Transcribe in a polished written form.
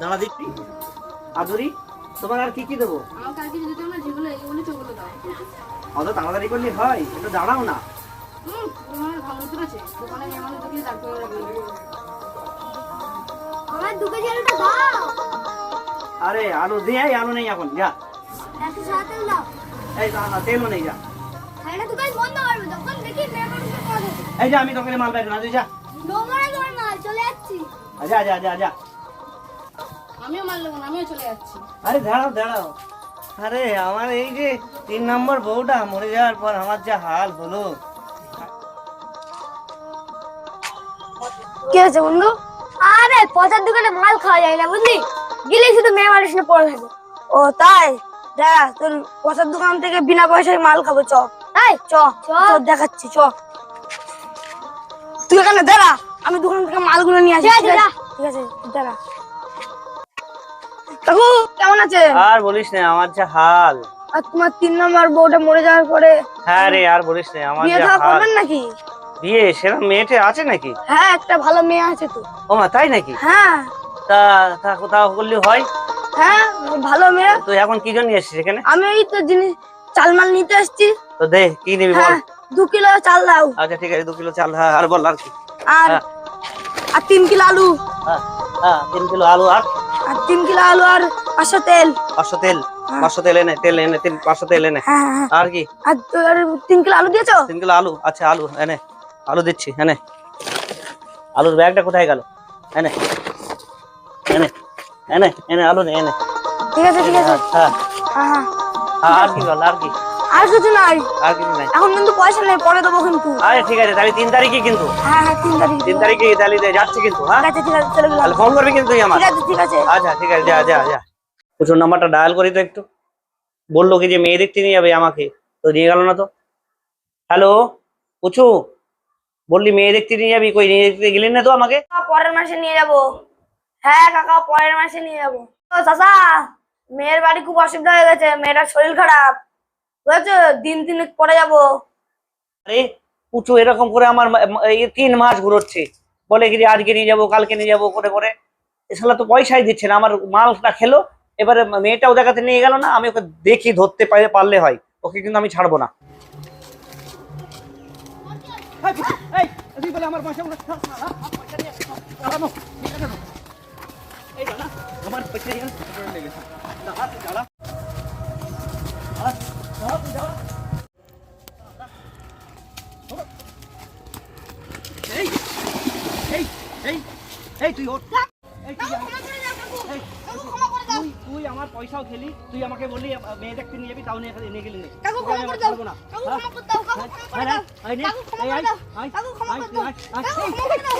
দাঁড়া দিচ্ছি। আদুরি, তোমার আর কি কি দেবো? আমাকে আর কিছু দিতে হবে না, যেগুলো এগুলো সেগুলো দাও। অত তাড়াতাড়ি করলে হয়, একটু দাঁড়াও না। তোমার ভালো তো আছে, দোকানে গিয়ে আমাদের দেখি তারপরে আমার 2 কেজি আলুটা দাও। আরে আলু দিয়ে, আলু নেই এখন, যা। একটু সাথে তেল দাও। এই না, তেলও নেই, যা। খাইনা দোকান বন্ধ করবে, তখন দেখি মেয়েমানুষকে পাওয়া যাবে। এই যে আমি দোকানে মাল পাই না, তুই যা। নোংরা করে মাল, চলে যাচ্ছি। যা যা যা যা। আমিও মাল নেবো না, আমিও চলে যাচ্ছি। আরে দাঁড়াও দাঁড়াও। আরে আমার এই যে 3 নম্বর বউটা মরে যাওয়ার পর আমার যা হাল হলো। কি হয়েছে বন্ধু? আরে পচার দোকানে মাল খাওয়া যায় না বুঝলি, গেলে শুধু মেয়ে মানুষ নিয়ে পড়ে থাকে। ও তাই? দাঁড়া, তোর পচার দোকান থেকে বিনা পয়সায় মাল খাবো, চ। এই চ চ, দেখাচ্ছি, চ। তুই এখানে দাঁড়া, আমি দোকান থেকে মালগুলো নিয়ে আসি। ঠিক আছে, দাঁড়া। কাকু কেমন আছে? আর বলিস না, আমার যা হাল। আর তোমার 3 নম্বর বউটা মরে যাওয়ার পরে হ্যাঁ রে, আর বলিস না, আমার বিয়ে যা থা হাল। করবেন নাকি? বিয়ে সেরকম মেয়েটে আছে নাকি? হ্যাঁ, একটা ভালো মেয়ে আছে তো। ও মা, তাই নাকি? হ্যাঁ তা তা কোথাও করলে হয়? হ্যাঁ, ভালো মেয়ে। তুই এখন কি জন্য এসেছিস এখানে? আমি এই তো জিনিস চালমাল নিতে আসছি। তো দে, কি নিবি বল। হ্যাঁ, 2 কিলো চাল দাও। আচ্ছা ঠিক আছে, 2 কিলো চাল। হ্যাঁ, আর বল আর কি? আর হ্যাঁ। আর 3 কিলো আলু। হ্যাঁ হ্যাঁ, 3 কিলো আলু। আর 3 কিলো আলু আর 500 তেল। 500 তেল। 500 তেল এনে, 500 তেল এনে। হ্যাঁ হ্যাঁ। আর কি? আর 3 কিলো আলু দিয়েছো? 3 কিলো আলু। আচ্ছা, আলু এনে, আলু দিচ্ছি, এনে। আলুর ব্যাগটা কোথায় গেল? এনে এনে এনে এনে আলু নে, এনে। ঠিক আছে ঠিক আছে। হ্যাঁ হ্যাঁ হ্যাঁ। হ্যাঁ, আর কি বল, আর কি? আর কিছু নাই, আর কিছু নাই? এখন কিন্তু পয়সা নেই, পরে দেবো কিন্তু। আরে ঠিক আছে, তাহলে 3 তারিখে কিন্তু। হ্যাঁ হ্যাঁ, 3 তারিখ। 3 তারিখে তাহলে যাচ্ছি কিন্তু। হ্যাঁ ঠিক আছে ঠিক আছে, চলে গেলাম। তাহলে ফোন করবি কিন্তু তুই আমার। ঠিক আছে ঠিক আছে। আচ্ছা ঠিক আছে, যা যা যা। প্রচুর নাম্বারটা ডায়াল করি তো একটু। বললো কি যে মেয়ে দেখতে নিয়ে যাবে আমাকে, তো নিয়ে গেল না তো। হ্যালো পুচু, বললি মেয়ে দেখতে নিয়ে যাবি, কই নিয়ে দেখতে গেলি না তো আমাকে? পরের মাসে নিয়ে যাব। হ্যাঁ কাকা, পরের মাসে নিয়ে যাব। ও চাচা, মেয়ের বাড়ি খুব অসুবিধা হয়ে গেছে, মেয়েটার শরীর খারাপ, বুঝেছো? দিন 3 পরে যাব। আরে পুচু এরকম করে আমার এই 3 মাস ঘুরোচ্ছে, বলে কি যে আজকে নিয়ে যাবো, কালকে নিয়ে যাবো করে করে। এসলা তো পয়সাই দিচ্ছে না, আমার মালটা খেলো। এবারে মেয়েটাও দেখাতে নিয়ে গেল না। আমি ওকে দেখি, ধরতে পারলে হয়, ওকে কিন্তু আমি ছাড়বো না। তুই আমার পয়সাও খেলি, তুই আমাকে বললি মেয়ে দেখতে নিয়ে যাবি, তাও নিয়ে গেলি না। কাকু ক্ষমা করে দাও, কাকু ক্ষমা করে দাও, কাকু ক্ষমা করে দাও, কাকু ক্ষমা করে দাও, কাকু ক্ষমা করে দাও, কাকু ক্ষমা করে দাও।